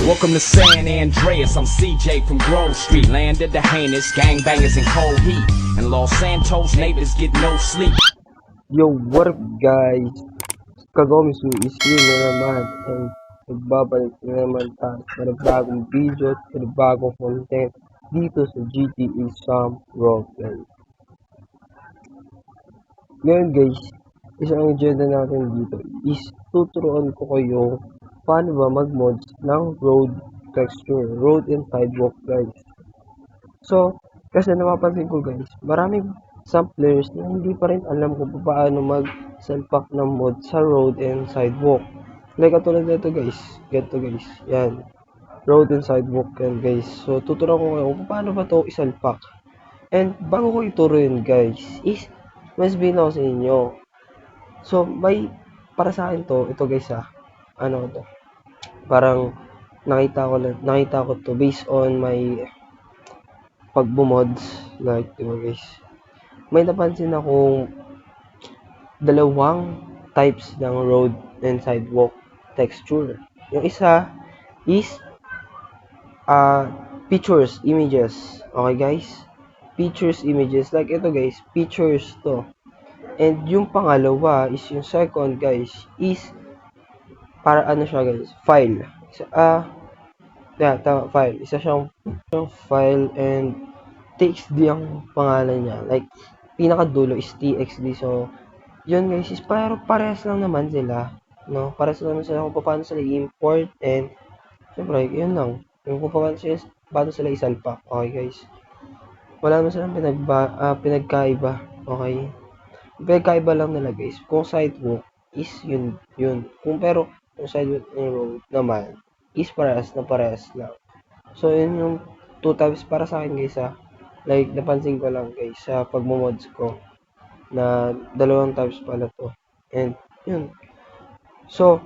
Welcome to San Andreas, I'm CJ from Grove Street. Land of the heinous, gangbangers in cold heat. And Los Santos neighbors get no sleep. Yo, what up guys? Kagomisu is here na naman and nagbabalik na naman tayo sa bagong video at sa bagong content dito sa GTA Sam Roleplay. Ngayon guys, isang agenda natin dito is tuturuan ko kayo paano ba mag-mods ng road texture, road and sidewalk guys. So, kasi napapansin ko guys, maraming some players na hindi pa rin alam kung paano mag-self-pack ng mod sa road and sidewalk. Like katulad nito guys, ganito guys, yan. Road and sidewalk yan guys. So, tuturuan ko kayo kung paano ba to i-self-pack. And bago ko ituro yun guys, is mas binaw sa inyo. So, para sa akin to, ito guys ano to, parang nakita ko to based on my pagbumods, like, diba guys, may napansin akong dalawang types ng road and sidewalk texture. Yung isa is pictures, images. Okay guys? Pictures, images. Like ito guys, pictures to. And yung pangalawa is yung second guys is para ano siya guys, file. File. Isa siyang file and TXT ang pangalan niya. Like, pinakadulo is TXT. So, yun guys, is parehas lang naman sila. No? Parehas lang naman sila kung paano sila i-import and syempre, yun lang. Yung kung paano sila isalpak. Okay guys? Wala naman silang pinagkaiba. Okay? Pinagkaiba lang nila guys. Kung sidewalk is yun. Kung sidewalk ng road naman is parehas lang. So, yun yung 2 types para sa akin guys Like, napansin ko lang guys sa pagmo-mods ko na dalawang types pala to. And, yun. So,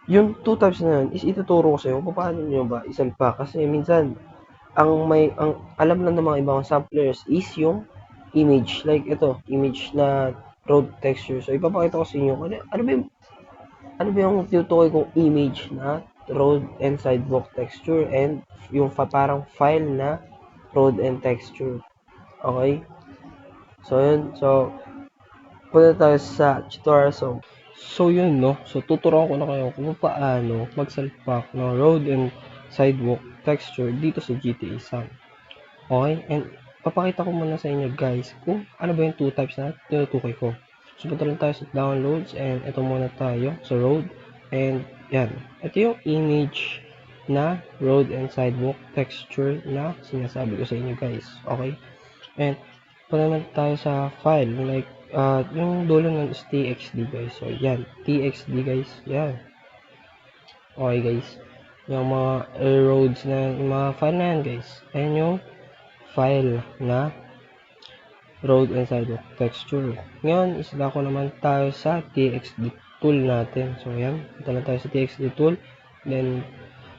yung 2 types na yun is ituturo ko sa inyo kung paano nyo ba isalpak. Kasi minsan, ang alam lang ng mga ibang samplers is yung image. Like, ito, image na road texture. So, ipapakita ko sa inyo ano ba yung tutukoy kong image na road and sidewalk texture and yung parang file na road and texture. Okay? So, yun. So, punta tayo sa tutorial. So, yun, no? So, tuturuan ko na kayo kung paano mag-self-pack ng road and sidewalk texture dito sa GTA San. Okay? And, papakita ko muna sa inyo, guys, kung ano ba yung 2 types na tinutukoy ko. So, punta lang tayo sa downloads and ito muna tayo sa road. And, yan. Ito yung image na road and sidewalk texture na sinasabi ko sa inyo guys. Okay? And, punta naman tayo sa file. Like, yung dulo nun is TXT guys. So, yan. TXT guys. Yan. Okay guys. Yung mga roads na, yung mga file na yan guys. Ayan yung file na road and sidewalk texture. Ngayon, isla ko naman tayo sa TXT tool natin. So, yan. Punta lang tayo sa TXT tool. Then,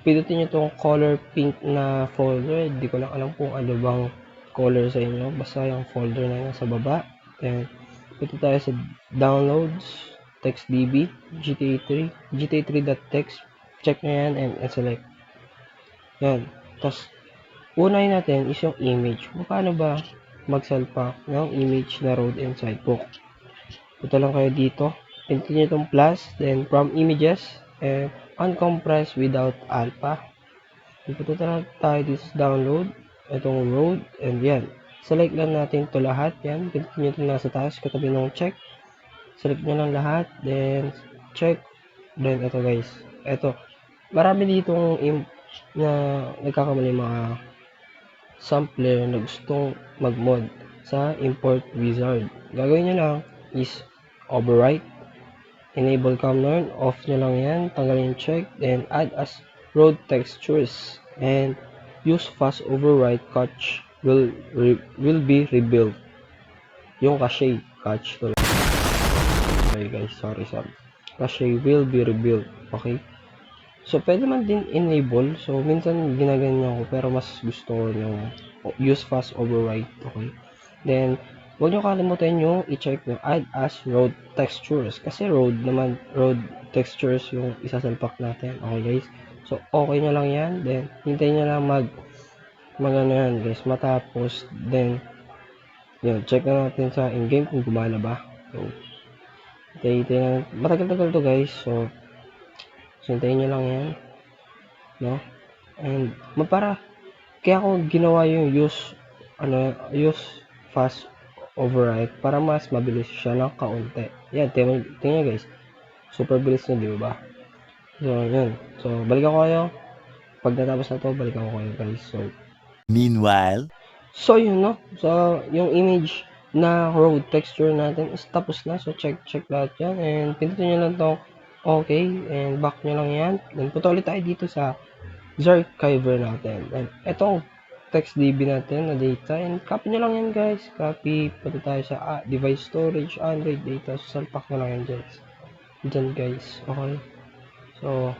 pindutin nyo itong color pink na folder. Hindi ko lang alam kung ano bang color sa inyo. Basta yung folder na yan sa baba. Then, punta tayo sa downloads, TextDB, GTA3.txt. Check nyo yan and select. Yan. Tapos, unahin natin is yung image. Paano ba mag-self-pack ng image na road and sidewalk? Punta lang kayo dito. Pindutin nyo itong plus, then from images, and uncompress without alpha. Punta lang tayo dito sa download, itong road, and yan. Select lang natin ito lahat, yan. Pindutin nyo ito nasa taas, katabi ng check. Select nyo lang lahat, then check. Then ito guys, ito. Marami ditong na nagkakamali mga sampler na gustong mag-mod sa import wizard. Gagawin nyo lang is overwrite, enable camlearn, off nyo lang yan, tanggalin check, then add as road textures, and use fast overwrite catch will be rebuilt. Yung cache to. Okay guys, sorry. Cache will be rebuilt. Okay? So, pwede man din enable. So, minsan ginaganyan ko, pero mas gusto ko yung use fast override. Okay? Then, huwag nyo kalimutan yung i-check yung add as road textures. Kasi road textures yung isasalpak natin. Okay guys? So, okay nyo lang yan. Then, hintayin nyo lang ano yan guys, matapos. Then, yun, check na natin sa in-game kung gumana ba. So, hintayin na, matagal-tagal to guys. So, hintayin nyo lang yan. No? And, kaya ako ginawa yung use fast override para mas mabilis siya ng kaunti. Yan, tingnan guys. Super bilis na, di ba? So, yun. So, balikan ko kayo. Pag natapos na to, balikan ko kayo guys. Meanwhile, So, yun, no? So, yung image na road texture natin is tapos na. So, check lahat yan. And, pindutin nyo lang tong okay. And, back nyo lang yan. Then, punta ulit tayo dito sa Zarchiver natin. And, etong TextDB natin na data. And, copy nyo lang yan, guys. Copy. Punta tayo sa device storage, Android data. So, salpak nyo lang yan, guys. Diyan, guys. Okay. So,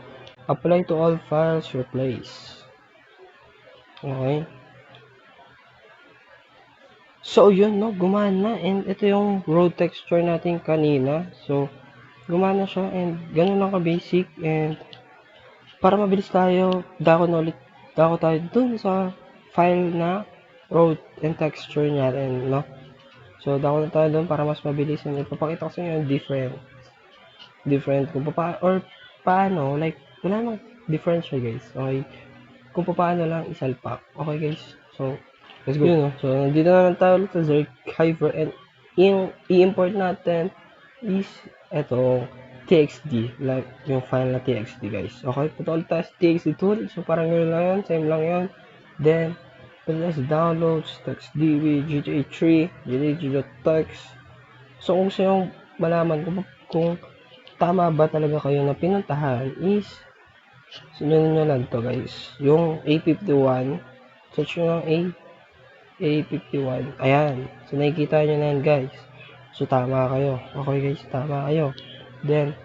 apply to all files, replace. Okay. So, yun, no, gumana. And ito yung road texture natin kanina. So, gumana siya. And ganun lang ka-basic. And para mabilis tayo, dako tayo dun sa file na road and texture natin, no? So, dako na tayo dun para mas mabilis. And ipapakita ko sa inyo yung different kung paano, like, wala nang difference siya, guys. Okay? Kung paano lang isalpak. Okay, guys? So, let's go. Yun, no? So, nandito naman tayo ulit sa Zarchiver and yung i-import natin is eto TXT, like yung file na TXT, guys. Okay, punta ulit tayo sa TXT tool. So, parang yun lang yun, same lang yun. Then, punta tayo sa downloads, TextDB, GTA3, GTA.txt. So, kung gusto yung malaman kung tama ba talaga kayo na pinuntahan is sunodin nyo lang to, guys. Yung A51, search nyo ng A51. Ayan. So, nakikita nyo na yan, guys. So, tama kayo. Okay, guys. Tama kayo. Then,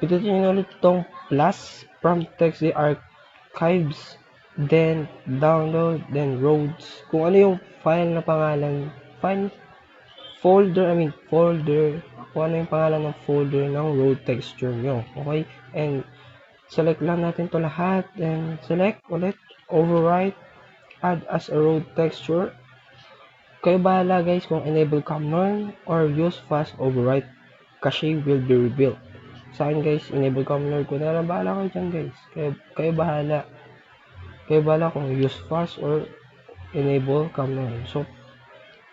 pindutin nyo ulit itong plus from TXT archives. Then, download. Then, roads. Kung ano yung file na pangalan. Folder. Kung ano yung pangalan ng folder ng road texture nyo. Okay? And, select lang natin to lahat. Then, select ulit. Overwrite. Add as a road texture. Kayo bahala guys kung enable CamLearn or use fast override. Cache will be rebuilt. Sa akin guys, enable CamLearn ko na lang. Bahala kayo dyan guys. Kayo bahala. Kayo bahala kung use fast or enable CamLearn. So,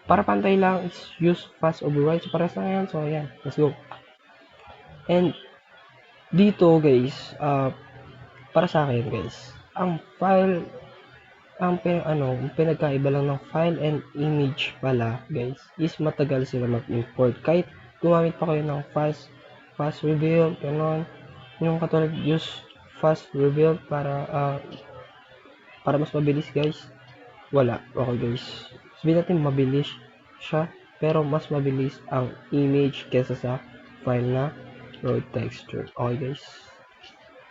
para pantay lang is use fast override. So, para sa yan. So, ayan. Let's go. And, dito guys, para sa akin guys, ang pinagkaiba lang ng file and image pala guys is matagal sila mag-import kahit gumamit pa kayo ng fast rebuild, ganon, yung katulad use fast rebuild para mas mabilis guys, wala. Okay guys, sabihin natin mabilis siya pero mas mabilis ang image kesa sa file na road texture. Okay guys,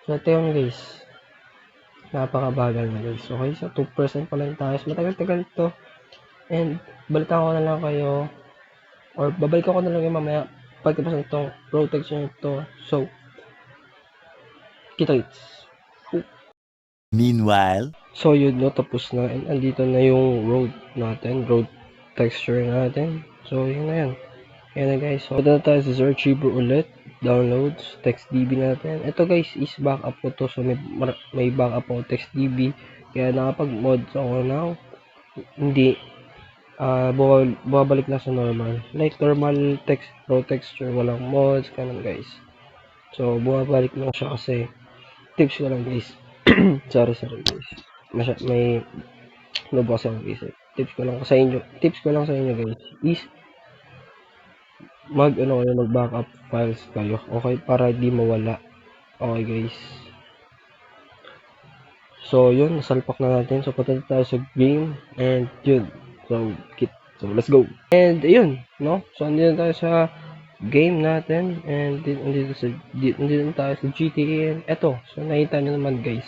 so ito yun guys, napakabagal na guys. Okay, so 2% pa lang tayo. So, matagal-tagal ito. And, balitan ko na lang kayo. Or, babalikan ko na lang yung mamaya. Pagkatapos na itong road texture nito. So, kita-kits. meanwhile, So, yun, no, tapos na. And, andito na yung road natin. Road texture natin. So, yun na yan. Yan na guys. So, punta na tayo sa Zarchiver ulit. Downloads, TextDB natin. Ito guys is backup ko to. So, may backup ako TextDB. Kaya nakapag-mod ako now. Hindi. Bumabalik na sa normal. Like normal road texture. Walang mods. Ganun guys. So, bumabalik lang siya kasi tips ko lang guys. sorry guys. May nabasa akong isip. Tips ko lang sa inyo guys is mag-backup files kayo. Okay, para di mawala. Okay, guys. So, yun, nasalpak na natin. So, punta tayo sa game and yun. So, let's go. And yun, no? So, andito tayo sa game natin and andito tayo sa GTA and eto. So, nakita nyo naman, guys.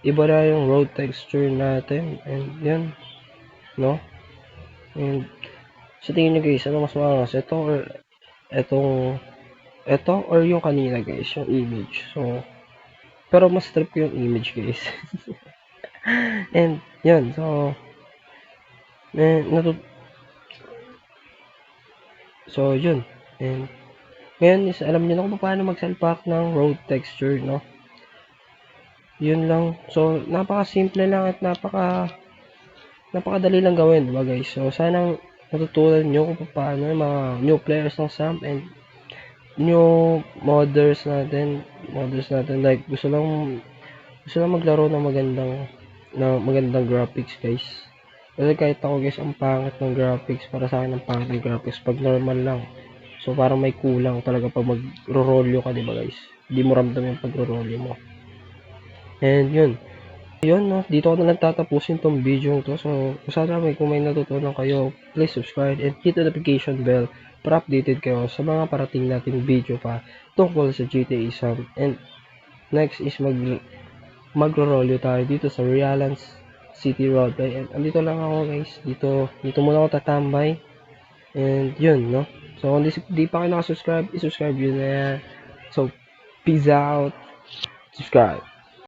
Iba na yung road texture natin and yun, no? And sa tingin nyo guys, ano mas maangas? Ito or yung kanina guys, yung image. So, Pero mas trip ko yung image, guys. And, yun. So, eh, yun. And, ngayon is, alam niyo na kung paano magsalpak ng road texture, no? Yun lang. So, napaka-simple lang at napakadali lang gawin, diba guys? So, sanang natutunan nyo kung paano yung mga new players ng SAMP and new modders natin, like gusto lang maglaro ng magandang graphics, guys. Kasi kahit ako, guys, ang pangit ng graphics, para sa akin ang pangit ng graphics pag normal lang. So parang may kulang talaga pag magro-rolyo ka, diba guys? Hindi mo ramdam yung pagro-rolyo mo. And yun, no, dito ko na lang tatapusin tong video to. So sana kung may natutunan kayo, please subscribe and hit the notification bell para updated kayo sa mga parating nating video pa tungkol sa GTA Sam. And next is magro-rolyo tayo dito sa Realance City Roleplay. And andito lang ako, guys. Dito muna ako tatambay. And yun, no. So kung di pa kayo nakasubscribe, i-subscribe yun na yan. So peace out. Subscribe.